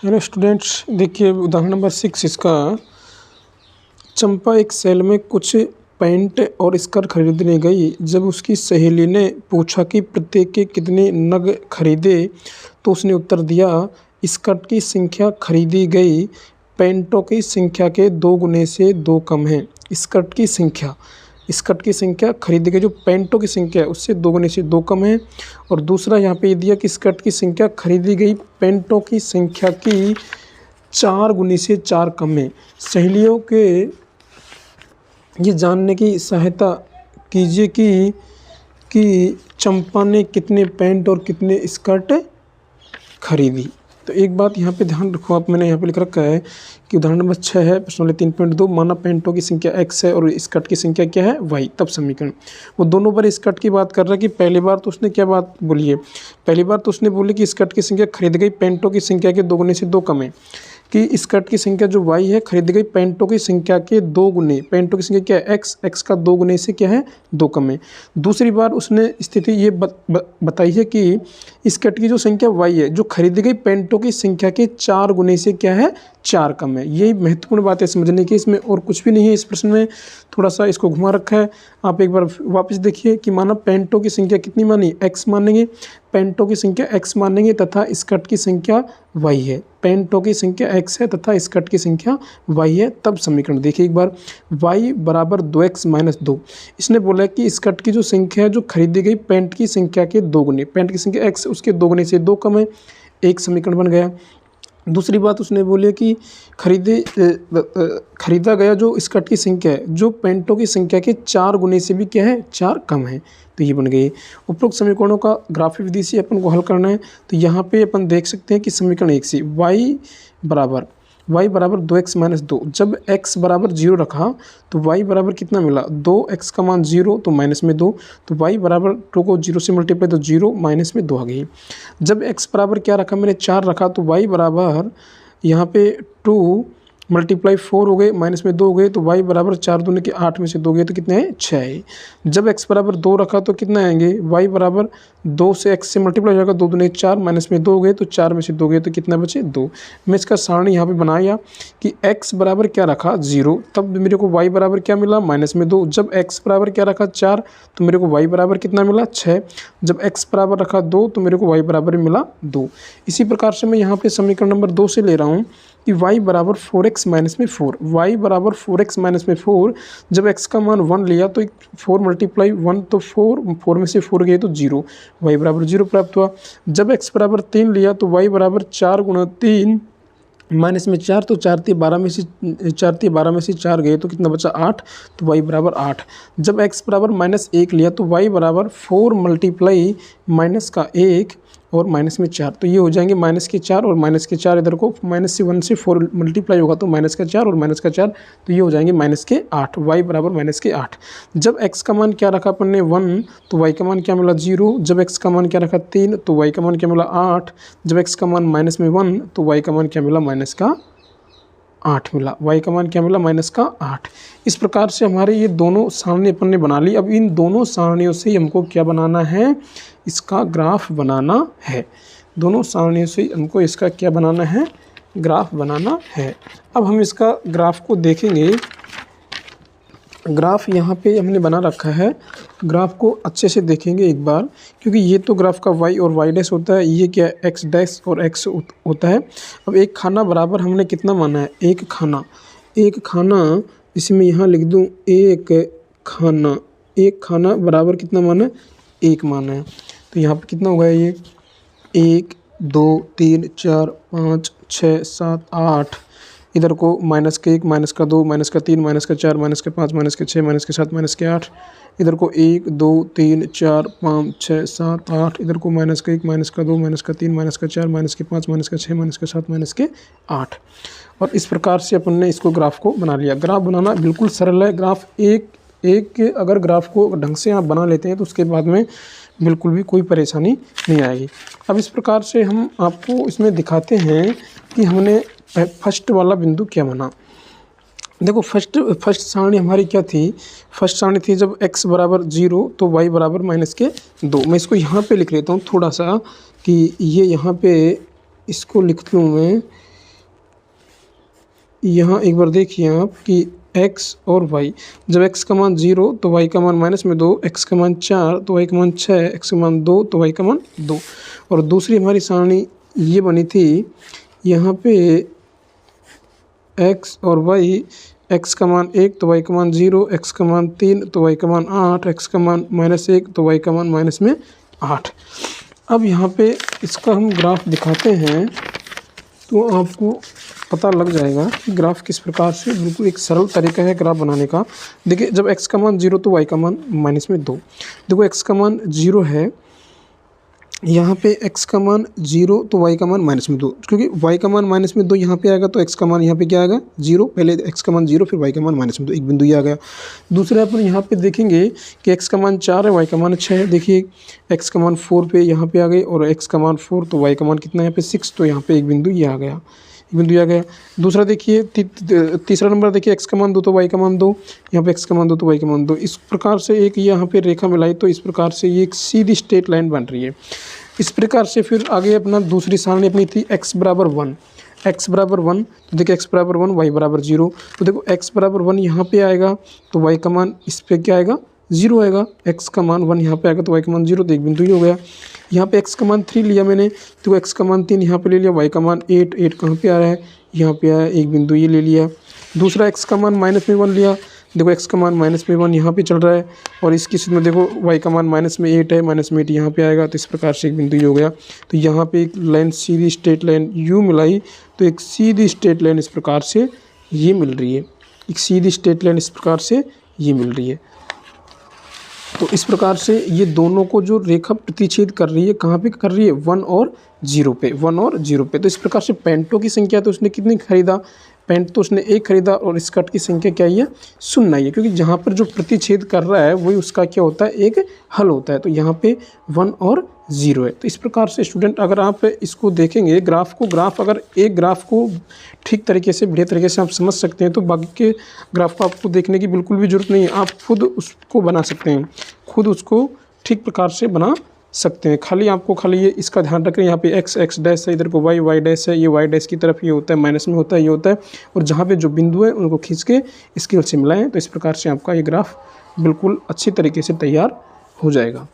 Hello students, देखिए उदाहरण number 6 इसका। चंपा एक सेल में कुछ पैंट और स्कर्ट खरीदने गई। जब उसकी सहेली ने पूछा कि प्रत्येक के कितने नग खरीदे तो उसने उत्तर दिया, स्कर्ट की संख्या खरीदी गई पैंटों की संख्या के 2 गुने से 2 कम है। स्कर्ट की संख्या खरीदी गई जो पैंटों की संख्या है उससे 2 गुने से 2 कम है। और दूसरा यहाँ पे ये दिया कि स्कर्ट की संख्या खरीदी गई पैंटों की संख्या की 4 गुने से 4 कम है। सहेलियों के ये जानने की सहायता कीजिए कि चंपा ने कितने पैंट और कितने स्कर्ट खरीदी। तो एक बात यहाँ पे ध्यान रखो आप, मैंने यहाँ पे लिख रखा है कि उदाहरण नंबर 6 है, प्रश्न नंबर 3.2, माना पैंटों की संख्या x है और स्कर्ट की संख्या क्या है y। तब समीकरण वो दोनों बार स्कर्ट की बात कर रहा है कि पहली बार तो उसने क्या बात बोली है, पहली बार तो उसने बोली कि स्कर्ट की संख्या खरीद गई पैंटों की संख्या के 2 गुने से 2 कम है, कि स्कर्ट की संख्या जो y है खरीद गई पैंटों की संख्या के 2 गुने, पैंटों की संख्या क्या है x का 2 गुने से क्या है 2 कम है। दूसरी बार उसने स्थिति ये बताई है कि स्कर्ट की जो संख्या y है जो खरीदी गई पैंटों की संख्या के 4 गुने से क्या है 4 कम है। यही महत्वपूर्ण बात है समझने की, इसमें और कुछ भी नहीं है। इस प्रश्न में थोड़ा सा इसको घुमा रखा है, आप एक बार वापस देखिए कि माना पैंटों की संख्या कितनी मानी x मानेंगे, पैंटों की संख्या x मानेंगे तथा स्कर्ट की संख्या y है। पैंटों की संख्या x है तथा स्कर्ट की संख्या y है। तब समीकरण देखिए एक बार, y बराबर 2x माइनस 2। इसने बोला कि स्कर्ट की जो संख्या है जो खरीदी गई पैंट की संख्या के 2 गुने, पैंट की संख्या x उसके 2 गुने से 2 कम है, एक समीकरण बन गया। दूसरी बात उसने बोली कि खरीदा गया जो स्कर्ट की संख्या है जो पैंटों की संख्या के 4 गुने से भी क्या है 4 कम है। तो ये बन गई। उपरोक्त समीकरणों का ग्राफिक विधि से अपन को हल करना है। तो यहाँ पे अपन देख सकते हैं कि समीकरण 1 से y बराबर 2x माइनस 2। जब x बराबर 0 रखा तो y बराबर कितना मिला 2x का मान 0 तो माइनस में 2, तो y बराबर 2 को 0 से मल्टीप्लाई तो 0 माइनस में 2 आ गई। जब x बराबर क्या रखा मैंने 4 रखा तो y बराबर यहाँ पे 2 मल्टीप्लाई 4 हो गए माइनस में 2 हो गए, तो y बराबर 4 दूनी के 8 में से 2 गए तो कितने हैं 6 है। जब x बराबर 2 रखा तो कितना आएंगे y बराबर 2 से x से मल्टीप्लाई हो जाएगा 2 दूनी 4 माइनस में 2 हो गए तो 4 में से 2 गए तो कितना बचे 2। मैं इसका सारणी यहाँ पे बनाया कि x बराबर क्या रखा 0, तब मेरे को y बराबर क्या मिला माइनस में 2। जब x बराबर क्या रखा 4 तो मेरे को y बराबर कितना मिला 6। जब x बराबर रखा 2 तो मेरे को y बराबर मिला 2। इसी प्रकार से मैं यहाँ पे समीकरण नंबर 2 से ले रहा हूँ कि y बराबर 4x माइनस में 4, y बराबर 4x माइनस में 4। जब x का मान 1 लिया तो 4 मल्टीप्लाई 1 तो 4 में से 4 गए तो 0, y बराबर 0 प्राप्त हुआ। जब x बराबर 3 लिया तो y बराबर 4 गुणा 3 माइनस में 4, तो 4 × 12 में से 4 गए तो कितना बचा 8, तो y बराबर 8। जब x बराबर माइनस 1 लिया तो y बराबर 4 मल्टीप्लाई माइनस का 1 और माइनस में 4, तो ये हो जाएंगे माइनस के 4 और माइनस के 4, इधर को माइनस से 1 से 4 मल्टीप्लाई होगा तो माइनस का 4 और माइनस का 4, तो ये हो जाएंगे माइनस के 8, y बराबर माइनस के 8। जब x का मान क्या रखा अपन ने 1 तो y का मान क्या मिला 0। जब x का मान क्या रखा 3 तो y का मान क्या मिला 8। जब x का मान माइनस में 1 तो y का मान क्या मिला माइनस का 8 मिला, y का मान क्या मिला माइनस का 8। इस प्रकार से हमारे ये दोनों सारणी अपन ने बना ली। अब इन दोनों सारणियों से हमको क्या बनाना है, इसका ग्राफ बनाना है। दोनों सारणियों से हमको इसका क्या बनाना है, ग्राफ बनाना है। अब हम इसका ग्राफ को देखेंगे। ग्राफ यहाँ पे हमने बना रखा है, ग्राफ को अच्छे से देखेंगे एक बार, क्योंकि ये तो ग्राफ का y और y डैश होता है, ये क्या है x डैश और x होता है। अब एक खाना बराबर हमने कितना माना है एक खाना, इसमें यहाँ लिख दूँ एक खाना बराबर कितना माना है 1 माना है। तो यहाँ पे कितना होगा ये 1 2 3 4 5 6 7 8, इधर को माइनस का 1 माइनस का 2 माइनस का 3 माइनस का 4 माइनस का 5 माइनस का 6 माइनस का 7 माइनस के 8, इधर को 1 2 3 4 5 6 7 8, इधर को माइनस का 1 माइनस का 2 माइनस का 3 माइनस का 4 माइनस के 5 माइनस का 6 माइनस का 7 माइनस के 8। और इस प्रकार से अपन ने इसको ग्राफ को बना लिया। ग्राफ बनाना बिल्कुल सरल है। ग्राफ एक अगर ग्राफ को ढंग से आप बना लेते हैं तो उसके बाद में बिल्कुल भी कोई परेशानी नहीं आएगी। अब इस प्रकार से हम आपको इसमें दिखाते हैं कि हमने फर्स्ट वाला बिंदु क्या बना। देखो फर्स्ट सारणी हमारी क्या थी, फर्स्ट सारणी थी जब x बराबर 0 तो y बराबर माइनस के 2। मैं इसको यहाँ पे लिख लेता हूँ थोड़ा सा कि ये यहाँ पे इसको लिख लूँ मैं यहाँ एक बार देखिए आप कि x और y, जब x का मान 0 तो y का मान -2, x का मान 4 तो y का मान 6, x का मान 2 तो y का मान 2। और दूसरी हमारी सारणी ये बनी थी, यहाँ पे x और y, x का मान 1 तो y का मान 0, x का मान 3 तो y का मान 8, x का मान -1 तो y का मान -8। अब यहाँ पे इसका हम ग्राफ दिखाते हैं तो आपको पता लग जाएगा कि ग्राफ किस प्रकार से, बिल्कुल एक सरल तरीका है ग्राफ बनाने का। देखिए जब x का मान 0 तो y का मान -2। देखो x का मान 0 है, यहाँ पे x का मान 0 तो y का मान -2, क्योंकि y का मान -2 यहाँ पे आएगा तो x का मान यहाँ पे क्या आएगा 0। पहले x का मान 0 फिर y का मान -2, एक बिंदु ये आ गया। दूसरा अपन यहाँ पे देखेंगे कि x का मान 4 है, y का मान 6 है। देखिए x का मान 4 पे यहाँ पे आ गई और x का मान 4 तो y का मान कितना है यहाँ पे 6, तो यहाँ पे एक बिंदु ये आ गया, बिंदु आ गया। दूसरा देखिए तीसरा नंबर देखिए x का मान 2 तो y का मान 2, यहाँ पे x का मान 2 तो y का मान 2। इस प्रकार से एक यहाँ पे रेखा मिलाई तो इस प्रकार से ये एक सीधी स्ट्रेट लाइन बन रही है। इस प्रकार से फिर आगे अपना दूसरी सारणी अपनी थी x बराबर 1, x बराबर 1 तो देखिए x बराबर 1 y बराबर 0। तो देखो x बराबर 1 यहाँ पे आएगा तो y का मान इस पे क्या आएगा 0 आएगा, x का मान 1 यहाँ पे आएगा तो y का मान 0, तो एक बिंदु ही हो गया। यहाँ पे x का मान 3 लिया मैंने तो x का मान 3 यहाँ पे ले लिया, y का मान 8 कहाँ पे आ रहा है यहाँ पे आया, एक बिंदु ये ले लिया। दूसरा x का मान -1 लिया, देखो x का मान -1 यहाँ पे चल रहा है और इसकी स्थिति में देखो y का मान -8 है, -8 यहाँ पे आएगा, तो इस प्रकार से एक बिंदु ये हो गया। तो यहाँ पे एक line Sidhi straight line you मिलाई तो एक सीधी स्ट्रेट लाइन इस प्रकार से ये मिल रही है, एक सीधी स्ट्रेट लाइन इस प्रकार से ये मिल रही है। तो इस प्रकार से ये दोनों को जो रेखा प्रतिच्छेद कर रही है, कहाँ पे कर रही है 1 और 0 पे, 1 और 0 पे। तो इस प्रकार से पेंटों की संख्या तो उसने कितनी खरीदा, पेंट तो उसने 1 खरीदा और इस कट की संख्या क्या है 0 ही है, क्योंकि जहाँ पर जो प्रतिच्छेद कर रहा है वही उसका क्या होता है एक हल होता है। तो यहाँ पे 1 और 0 है। तो इस प्रकार से स्टूडेंट अगर आप इसको देखेंगे ग्राफ अगर एक ग्राफ को ठीक तरीके से बढ़िया तरीके से आप समझ सकते हैं तो बाकी के ग्राफ को आपको देखने की बिल्कुल भी ज़रूरत नहीं है, आप खुद उसको बना सकते हैं, खुद उसको ठीक प्रकार से बना सकते हैं। खाली ये इसका ध्यान रखें, यहाँ पे x डैश है, इधर को y डैश है, ये y डैश की तरफ ये होता है, माइनस में होता है, ये होता है, और जहाँ पे जो बिंदु है उनको खींच के स्केल से मिलाएं तो इस प्रकार से आपका ये ग्राफ बिल्कुल अच्छी तरीके से तैयार हो जाएगा।